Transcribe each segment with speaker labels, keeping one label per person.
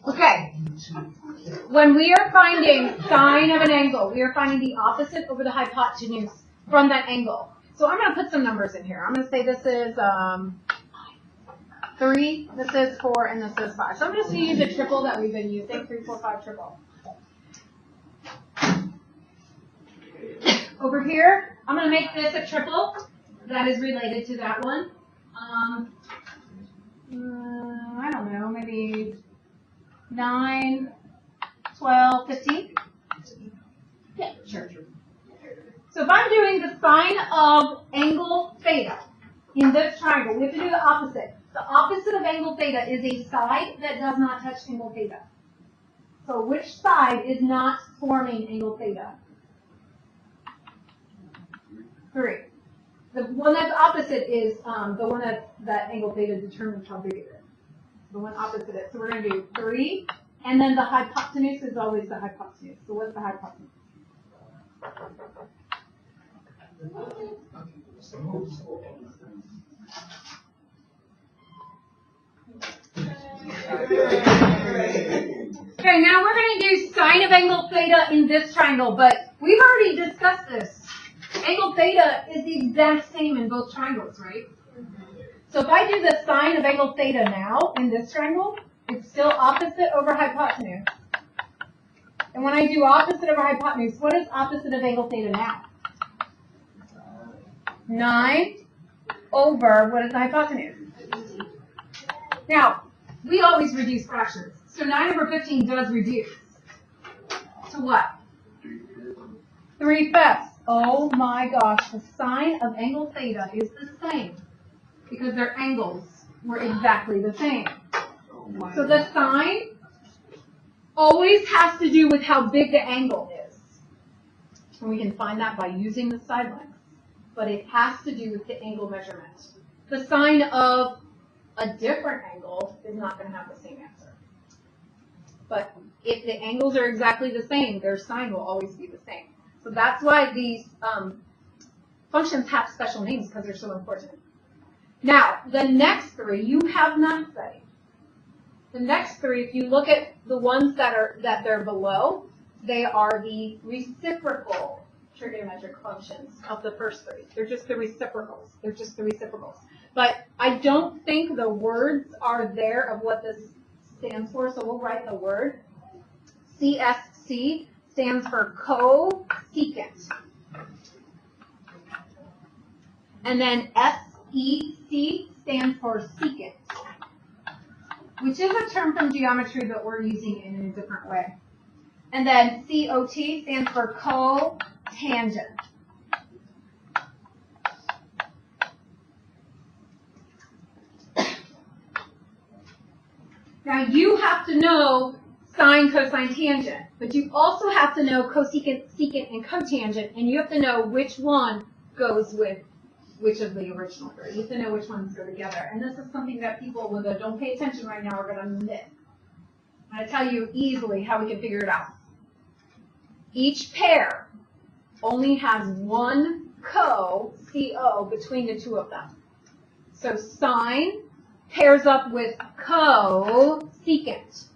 Speaker 1: Okay. When we are finding sine of an angle, we are finding the opposite over the hypotenuse from that angle. So I'm going to put some numbers in here. I'm going to say this is 3, this is 4, and this is 5. So I'm just going to use a triple that we've been using, 3, 4, 5 triple. Over here, I'm going to make this a triple that is related to that one. I don't know, maybe 9, 12, 15? Yeah, sure. So if I'm doing the sine of angle theta in this triangle, we have to do the opposite. The opposite of angle theta is a side that does not touch angle theta. So which side is not forming angle theta? 3. The one that's opposite is the one that angle theta determines how big it is. The one opposite it. So we're going to do 3, and then the hypotenuse is always the hypotenuse. So what's the hypotenuse? Okay, now we're going to do sine of angle theta in this triangle, but we've already discussed this. Angle theta is the exact same in both triangles, right? So if I do the sine of angle theta now in this triangle, it's still opposite over hypotenuse. And when I do opposite over hypotenuse, what is opposite of angle theta now? 9 over, what is the hypotenuse? Now, we always reduce fractions. So 9 over 15 does reduce. To what? 3/5. Oh my gosh, the sine of angle theta is the same because their angles were exactly the same. So the sine always has to do with how big the angle is. And we can find that by using the side length. But it has to do with the angle measurement. The sine of a different angle is not going to have the same answer. But if the angles are exactly the same, their sine will always be the same. So that's why these functions have special names, because they're so important. Now, the next 3 you have not studied. The next 3, if you look at the ones that they're below, they are the reciprocal trigonometric functions of the first 3. They're just the reciprocals. They're just the reciprocals. But I don't think the words are there of what this stands for, so we'll write the word. CSC stands for cosecant. And then SEC stands for secant, which is a term from geometry that we're using in a different way. And then COT stands for cotangent. Now you have to know sine, cosine, tangent, but you also have to know cosecant, secant, and cotangent, and you have to know which one goes with which of the original three. You have to know which ones go together. And this is something that people with a don't pay attention right now are going to miss. I'm going to tell you easily how we can figure it out. Each pair only has one CO between the two of them. So sine pairs up with cosecant.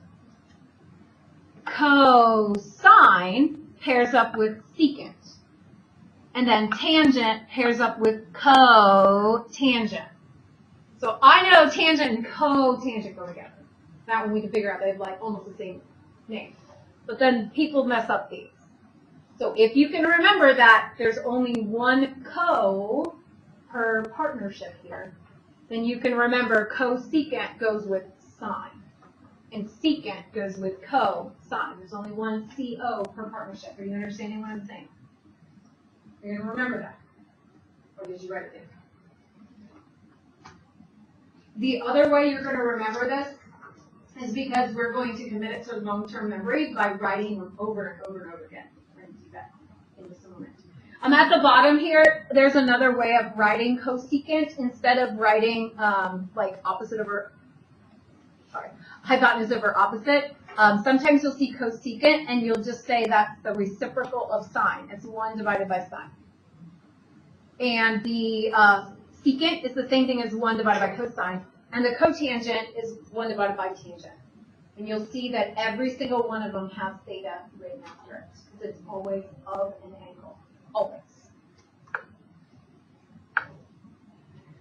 Speaker 1: Cosine pairs up with secant. And then tangent pairs up with cotangent. So I know tangent and cotangent go together. That one we can figure out. They have like almost the same name. But then people mess up these. So if you can remember that there's only one co per partnership here, then you can remember cosecant goes with sine. And secant goes with cosine. There's only one CO per partnership. Are you understanding what I'm saying? You're going to remember that. Or did you write it down? The other way you're going to remember this is because we're going to commit it to long-term memory by writing them over and over and over again. We're going to do that in just a moment. At the bottom here, there's another way of writing cosecant instead of writing like opposite over, hypotenuse over opposite. Sometimes you'll see cosecant and you'll just say that's the reciprocal of sine. It's 1 divided by sine. And the secant is the same thing as 1 divided by cosine. And the cotangent is 1 divided by tangent. And you'll see that every single one of them has theta written after it, because it's always of an angle. Always.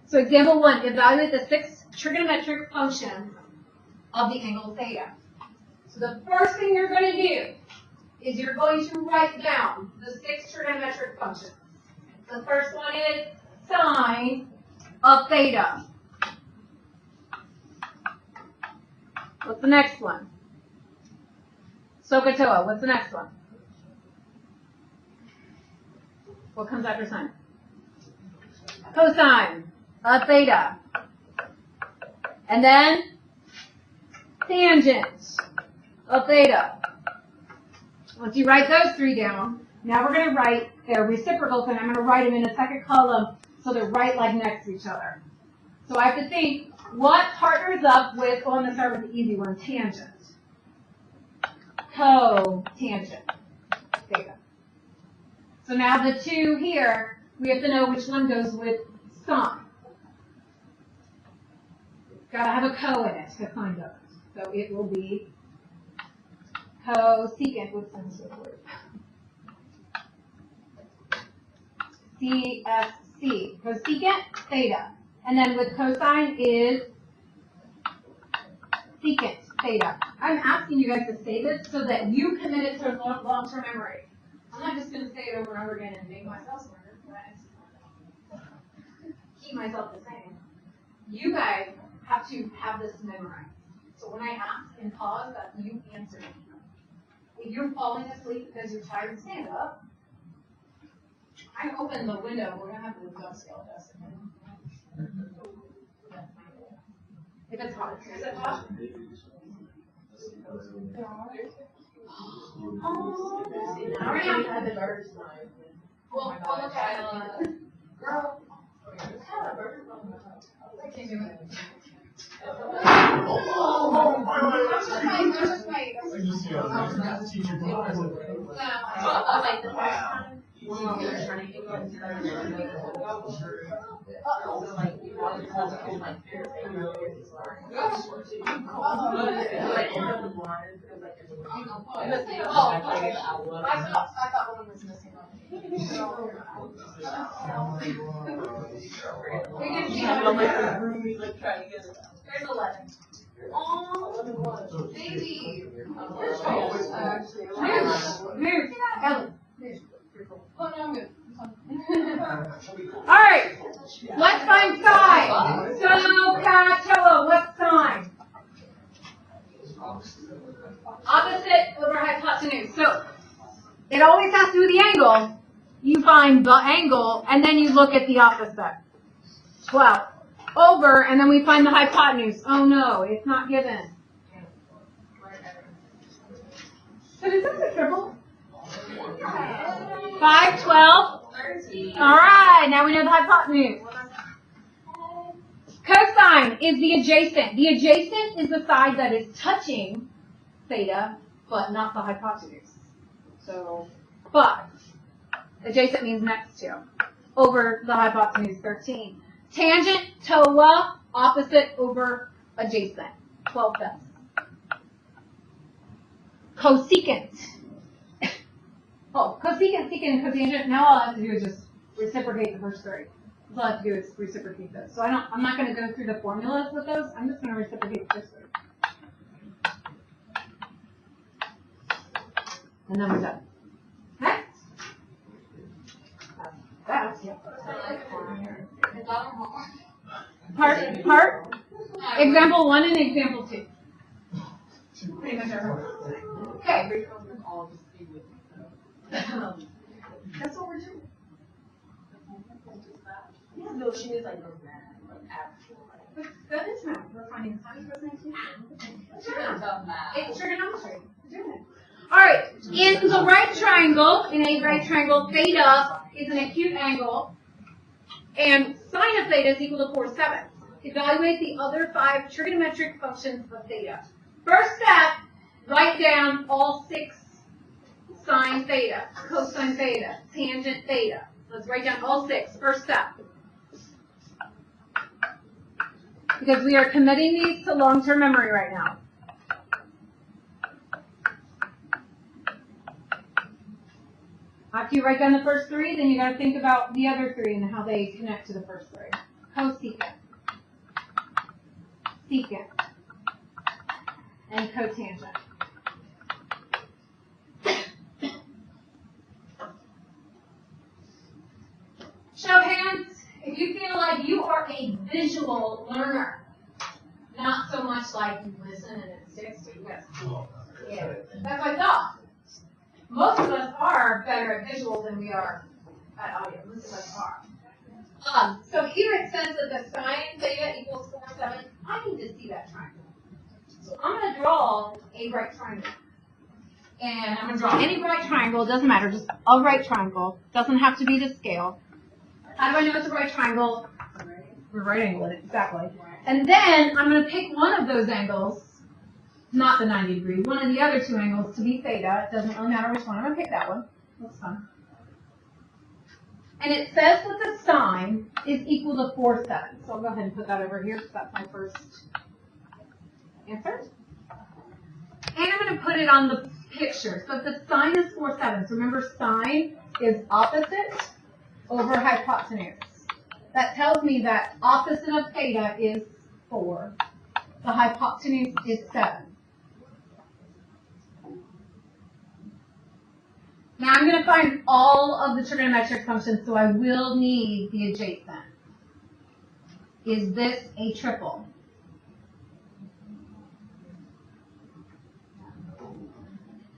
Speaker 1: So example 1, evaluate the 6 trigonometric functions of the angle theta. So the first thing you're going to do is you're going to write down the 6 trigonometric functions. The first one is sine of theta. What's the next one? SOHCAHTOA. What's the next one? What comes after sine? Cosine of theta. And then tangent of theta. Once you write those 3 down, now we're going to write their reciprocals, and I'm going to write them in the second column so they're right like next to each other. So I have to think, what partners up with, well, I'm going to start with the easy one, tangent. Cotangent theta. So now the 2 here, we have to know which one goes with sine. Got to have a co in it to find those. So it will be cosecant, what's the word? CSC, cosecant theta. And then with cosine is secant theta. I'm asking you guys to say this so that you commit it to long-term memory. I'm not just going to say it over and over again and make myself smarter, but keep myself the same. You guys have to have this memorized. So when I ask and pause, that you answer me. If you're falling asleep because you're tired, stand up. I open the window. We're going to have to upscale this again. If it's hot. Is it hot? Now we're going to have the birds live. We'll look at it. Girl. I can't do it. I thought one was missing. We can see how there's 11. Oh, baby. Move. Ellen. Oh, no, I'm good. All right. Let's find sine. SOHCAHTOA. What's sine? Opposite over hypotenuse. So it always has to do with the angle. You find the angle, and then you look at the opposite. 12. Over, and then we find the hypotenuse. Oh no, it's not given. So is this a triple? 5, 12. 13. All right, now we know the hypotenuse. Cosine is the adjacent. The adjacent is the side that is touching theta, but not the hypotenuse. So, but adjacent means next to. Over the hypotenuse, 13. Tangent, TOA, opposite over adjacent, 12 fifths. Cosecant. Oh, cosecant, secant, and cotangent. Now all I have to do is just reciprocate the first 3. All I have to do is reciprocate those. So I'm not going to go through the formulas with those. I'm just going to reciprocate the first 3. And then we're done. Okay? That's part. Example 1 and example 2. Pretty much everyone. Okay. That's what we're doing. Yeah, no, she is like math, like actual. That is math. We're finding sine, cosine, it's trigonometry. We're doing it. All right. In the right triangle, in a right triangle, theta is an acute angle, and sine of theta is equal to 4/7. Evaluate the other 5 trigonometric functions of theta. First step, write down all 6 sine theta, cosine theta, tangent theta. Let's write down all 6. First step. Because we are committing these to long-term memory right now. After you write down the first three, then you got to think about the other three and how they connect to the first three. Cosecant, secant, and cotangent. Show hands if you feel like you are a visual learner, not so much like you listen and it sticks to you. Yeah, that's what I thought. Most of us are better at visual than we are at audio. Most of us are. So here it says that the sine theta equals 4, 7. I need to see that triangle. So I'm going to draw a right triangle. And I'm going to draw any right triangle. Doesn't matter. Just a right triangle. Doesn't have to be to scale. How do I know it's a right triangle? We're right angle in it. Exactly. And then I'm going to pick one of those angles. Not the 90 degree, one of the other two angles to be theta. It doesn't really matter which one. I'm going to pick that one. That's fine. And it says that the sine is equal to 4, 7. So I'll go ahead and put that over here because that's my first answer. And I'm going to put it on the picture. So if the sine is 4, 7, so remember sine is opposite over hypotenuse. That tells me that opposite of theta is 4. The hypotenuse is 7. Now I'm going to find all of the trigonometric functions, so I will need the adjacent. Is this a triple?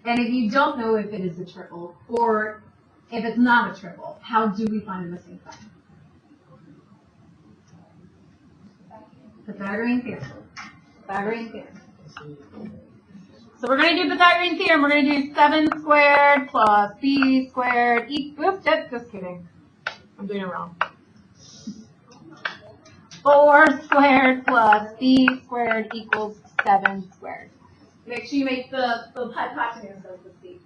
Speaker 1: And if you don't know if it is a triple, or if it's not a triple, how do we find the missing sign? Pythagorean theorem. Pythagorean theorem. So we're going to do Pythagorean theorem. We're going to do 7 squared plus b squared equals, just kidding. I'm doing it wrong. 4 squared plus b squared equals 7 squared. Make sure you make the hypotenuse of the c.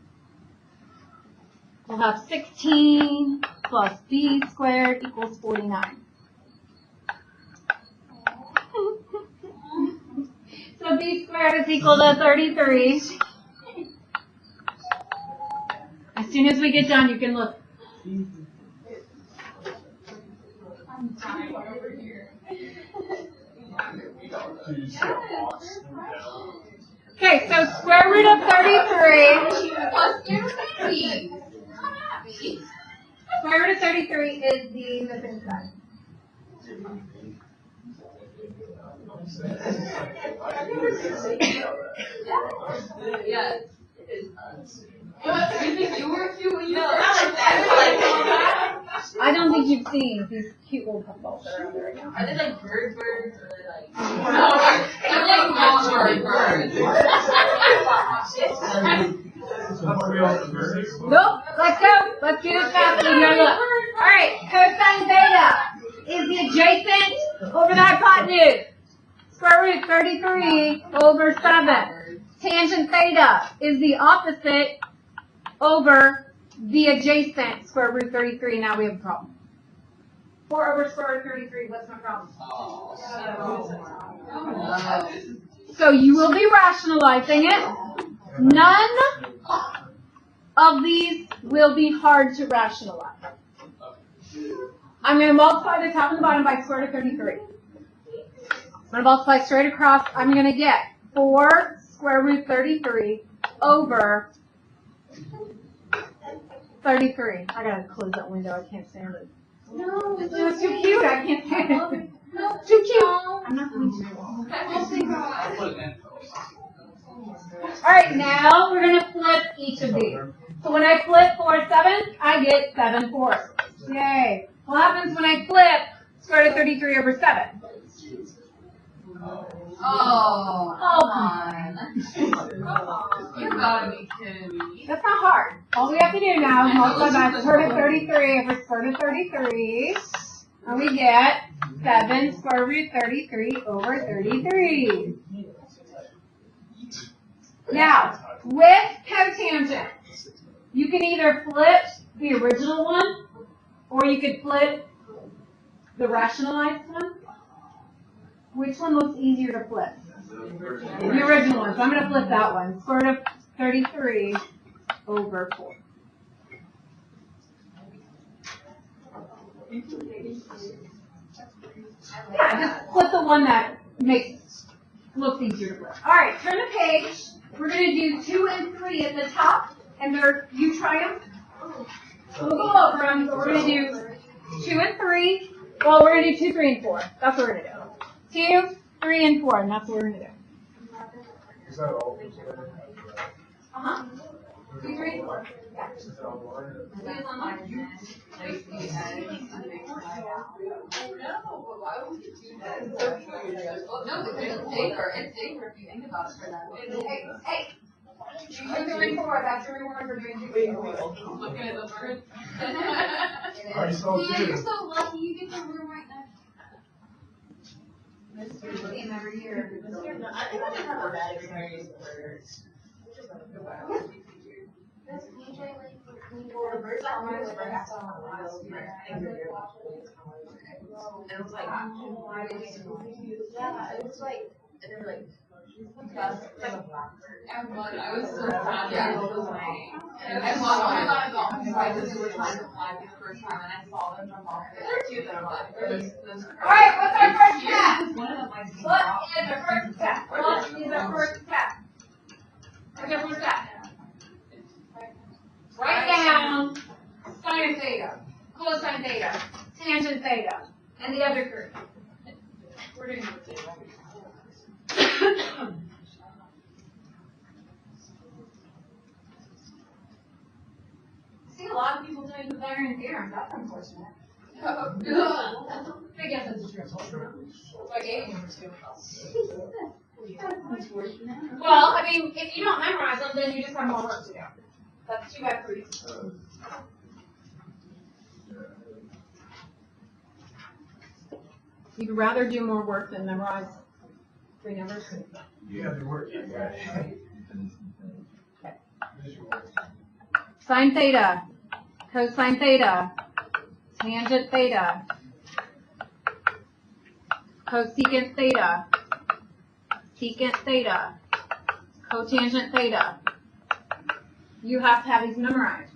Speaker 1: We'll have 16 plus b squared equals 49. So b squared is equal to 33. As soon as we get done, you can look. I'm dying over here. Okay, so square root of 33 plus square root of 33 is the missing side. Yes. I don't think you've seen these cute little puffballs that are out there right now.
Speaker 2: Are they like birds or are they like? No, they're like natural birds.
Speaker 1: Nope. Let's go. Let's do this fast. All right. Cosine theta is the adjacent over the hypotenuse. Square root 33 over 7. Tangent theta is the opposite over the adjacent square root 33. Now we have a problem. 4 over square root 33. What's my problem? So you will be rationalizing it. None of these will be hard to rationalize. I'm going to multiply the top and the bottom by square root of 33. I'm going to multiply straight across. I'm going to get 4 square root 33 over 33. I got to close that window. I can't stand it. No, it's too cute. I can't stand it. No, too cute. I'm not going to. All right, now we're going to flip each of these. So when I flip 4 7, I get 7 fourths. Yay. What happens when I flip square root of 33 over 7?
Speaker 2: Oh, come on. You gotta be kidding me.
Speaker 1: That's not hard. All we have to do now is multiply by square root of 33 over square root of 33. And we get 7 square root 33 over 33. Now, with cotangent, you can either flip the original one, or you could flip the rationalized one. Which one looks easier to flip? The original one. So I'm going to flip that one. Square root of 33 over 4. Yeah, just flip the one that looks easier to flip. All right, turn the page. We're going to do 2 and 3 at the top, and you try them. We'll go over them, but we're going to do 2 and 3. Well, we're going to do 2, 3, and 4. That's what we're going to do. 2, 3, and 4, and that's what we're going to do.
Speaker 3: Is that all?
Speaker 1: 2, 3, and 4. Yeah.
Speaker 2: No, because it's safer. It's safer if you think about it for that way.
Speaker 1: Hey. 2, 3, and 4. That's your reward for doing 2, 3, and 4.
Speaker 2: Looking at the bird.
Speaker 3: I saw
Speaker 2: Yeah,
Speaker 3: two.
Speaker 2: you're so lucky. You get the room right now.
Speaker 1: Every year.
Speaker 4: I think I have a bad experience where
Speaker 2: That's usually like for the first time I was last on last year.
Speaker 4: and it was like, yeah, it was like, and they were like,
Speaker 2: And one, I was so sad. Yeah, it was like, and I got a golf because I just were trying to fly for the first time, and I saw them jump off. They're cute though, but
Speaker 1: All right, what's our first step?
Speaker 2: one of them likes to
Speaker 1: What is our first step? What is our first step? What's our first step? Write down sine theta, cosine theta, tangent theta, and the other three. We're doing this. I see a lot of people doing Pythagorean theorems. That's unfortunate. I guess that's true. So I gave you number 2. Well, I mean, if you don't memorize them, then you just have more work to do. That's too bad for you. You'd rather do more work than memorize 3 numbers?
Speaker 3: Yeah, they work.
Speaker 1: Sine theta, cosine theta, tangent theta, cosecant theta, secant theta, cotangent theta. You have to have these memorized.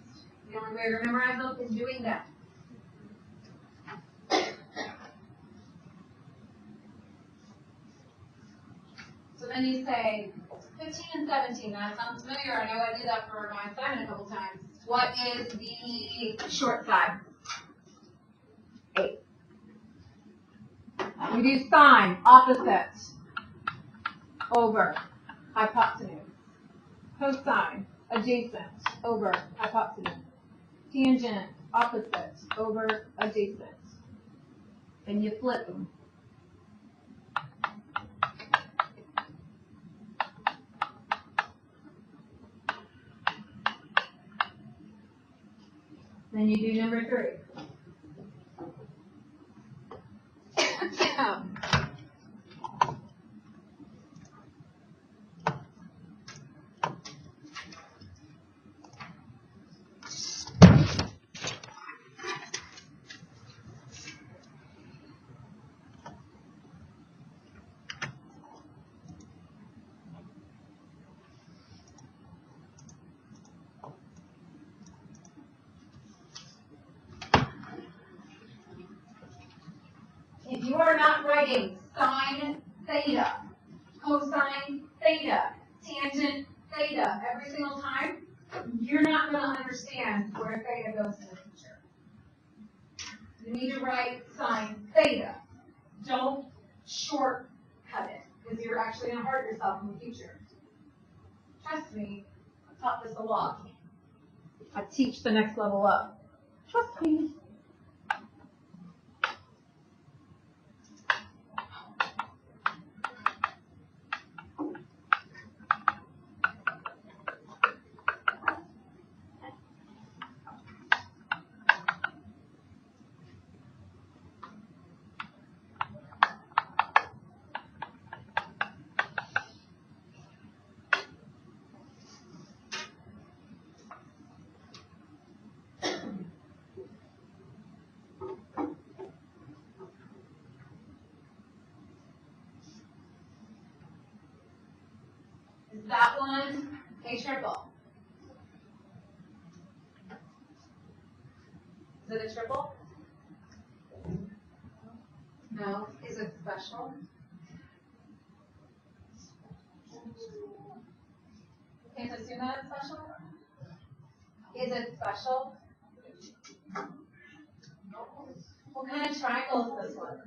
Speaker 1: The only way to memorize them is doing that. So then you say 15 and 17. That sounds familiar. I know I did that for my assignment a couple times. What is the short side? 8. We do sine, opposite, over, hypotenuse. Cosine, adjacent, over, hypotenuse. Tangent, opposite, over, adjacent. And you flip them. Then you do number 3. If you are not writing sine theta, cosine theta, tangent theta every single time, you're not going to understand where theta goes in the future. You need to write sine theta. Don't shortcut it, because you're actually going to hurt yourself in the future. Trust me, I've taught this a lot. I teach the next level up. Trust me. Is that one a triple? Is it a triple? No. Is it special? Can't assume that it's special? Is it special? What kind of triangle is this one?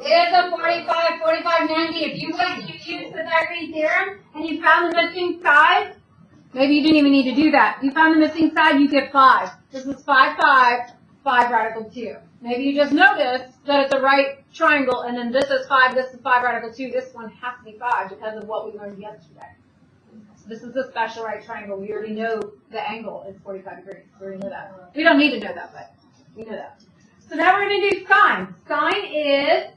Speaker 1: It is a 45, 45, 90. If you went, you used the Pythagorean theorem, and you found the missing side, maybe you didn't even need to do that. You found the missing side, you get 5. This is 5, 5, 5 radical 2. Maybe you just noticed that it's a right triangle, and then this is 5, this is 5 radical 2. This one has to be 5 because of what we learned yesterday. So this is a special right triangle. We already know the angle is 45 degrees. We already know that. We don't need to know that, but we know that. So now we're going to do sine. Sine is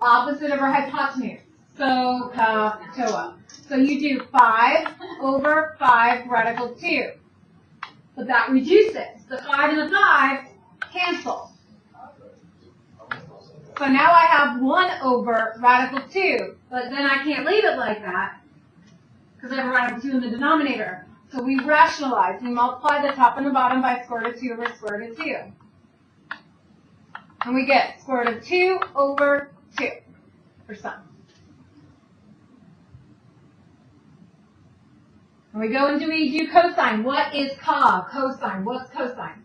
Speaker 1: opposite of our hypotenuse. So, TOA. So you do 5 over 5 radical 2. But that reduces. The 5 and the 5 cancel. So now I have 1 over radical 2. But then I can't leave it like that because I have a radical 2 in the denominator. So we rationalize. We multiply the top and the bottom by square root of 2 over square root of 2. And we get square root of 2 over 2 for sum. And we go and we do cosine. What is cosine? What's cosine?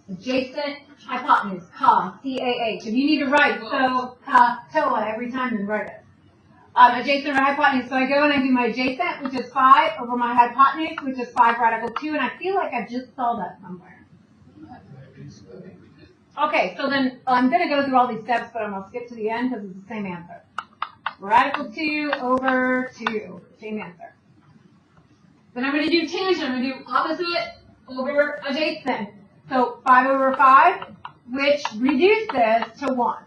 Speaker 1: Adjacent hypotenuse. C-A-H. If you need to write TOA every time, then write it. Adjacent or hypotenuse. So I go and I do my adjacent, which is 5, over my hypotenuse, which is 5 radical 2, and I feel like I just saw that somewhere. Okay, so then I'm going to go through all these steps, but I'm going to skip to the end because it's the same answer. Radical 2 over 2. Same answer. Then I'm going to do tangent. I'm going to do opposite over adjacent. So 5 over 5, which reduces to 1.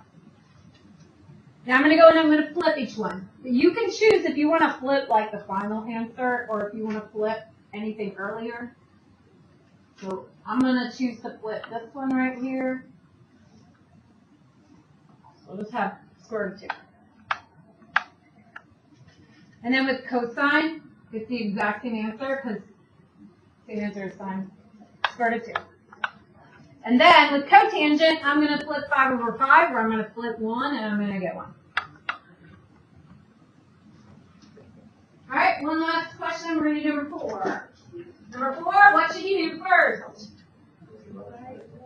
Speaker 1: Now I'm going to go and I'm going to flip each one. But you can choose if you want to flip like the final answer or if you want to flip anything earlier. So I'm going to choose to flip this one right here. We'll just have square root of 2. And then with cosine, it's the exact same answer because the answer is sine square root of 2. And then with cotangent, I'm going to flip 5 over 5, or I'm going to flip 1, and I'm going to get 1. All right, one last question. We're going to do number 4. Number 4, what should you do first?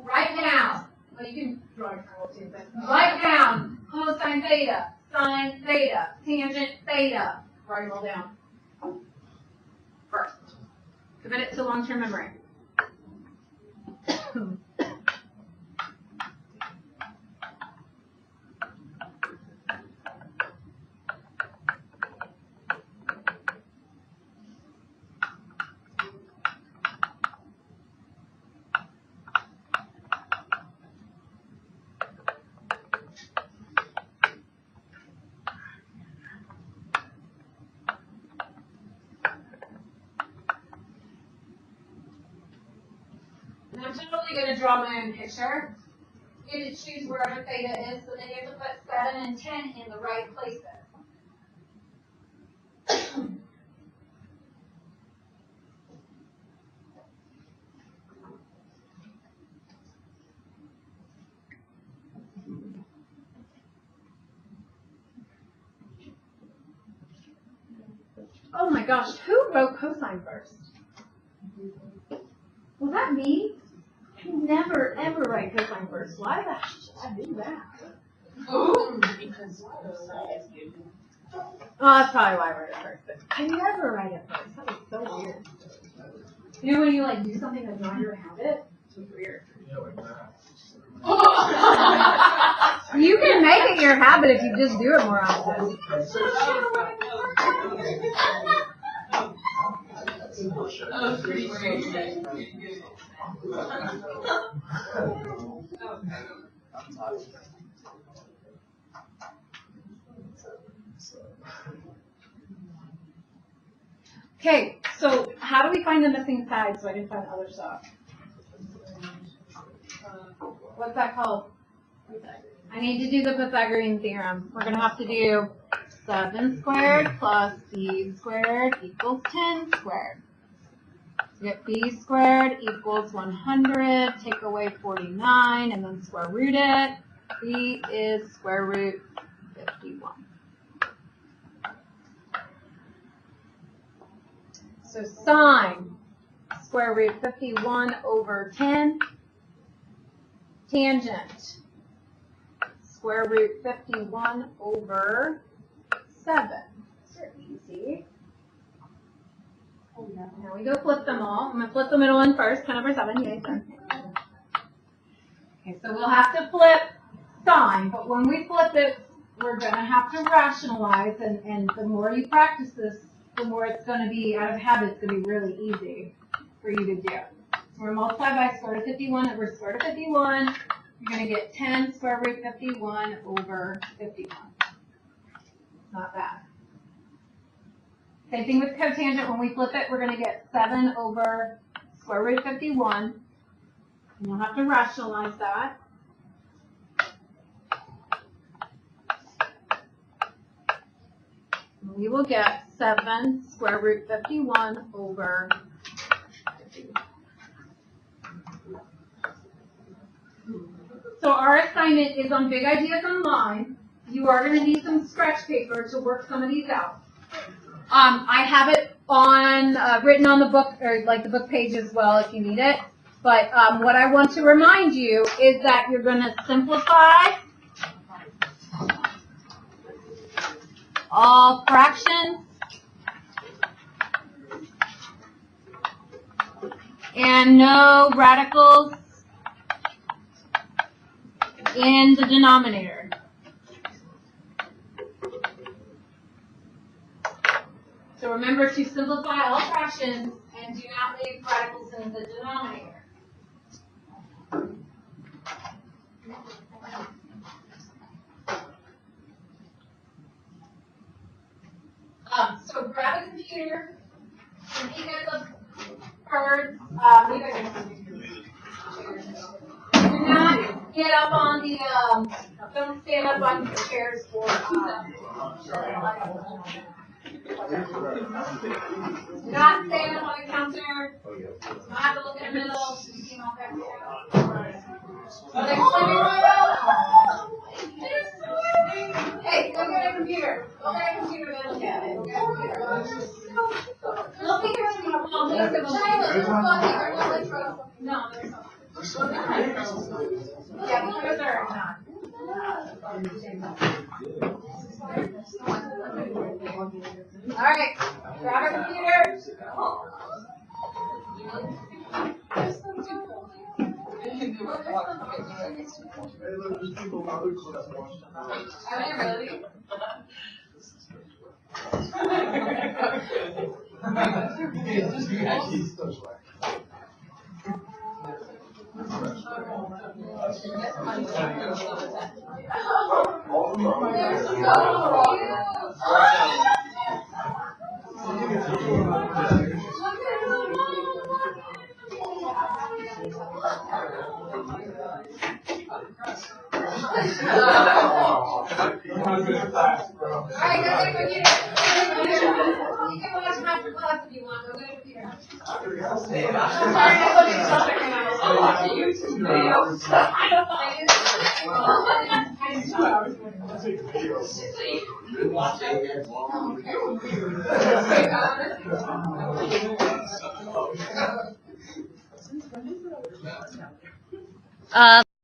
Speaker 1: Write down. Well, you can draw your triangle too, but write down cosine theta, sine theta, tangent theta. Write them all down first. Commit it to long-term memory. And I'm totally going to draw my own picture. You get to choose wherever theta is, but then you have to put 7 and 10 in the right places. Oh my gosh, who wrote cosine first? Was that me? I never ever write cosine first. Why the heck should I do that?
Speaker 2: Oh, because cosine is good.
Speaker 1: Oh, that's probably why I wrote it first. But I never write it first. That was so weird. You know when you like do something that's not your habit? It's weird.
Speaker 3: Yeah, like that.
Speaker 1: You can make it your habit if you just do it more often.
Speaker 2: Oh, pretty great.
Speaker 1: Okay, so how do we find the missing side so I can find other stuff? What's that called? I need to do the Pythagorean theorem. We're going to have to do 7 squared plus b squared equals 10 squared. So get b squared equals 100, take away 49, and then square root it. B is square root 51. So sine square root 51 over 10, tangent square root 51 over 7. Easy. Now we go flip them all. I'm going to flip the middle one first, 10 over 7. Yay, done. Okay, so we'll have to flip sine, but when we flip it, we're going to have to rationalize, and the more you practice this, the more it's going to be, out of habit, it's going to be really easy for you to do. So we're going to multiply by square root of 51 over square root of 51. You're going to get 10 square root 51 over 51. Not bad. Same thing with cotangent. When we flip it, we're going to get 7 over square root 51. And you'll have to rationalize that. And we will get 7 square root 51 over 51. So our assignment is on Big Ideas Online. You are going to need some scratch paper to work some of these out. I have it on written on the book, or like the book page as well if you need it. But what I want to remind you is that you're going to simplify all fractions and no radicals in the denominator. So remember to simplify all fractions and do not leave radicals in the denominator. So grab a computer, and you guys have heard, do not get up on the, don't stand up on your chairs for, not stand up on the counter. I have to look in the middle. Hey, go get a computer. Go get a computer and look at it. Go get a computer. Look at your no, there's not. Yeah, because there are not. All right, grab a computer. Are they really?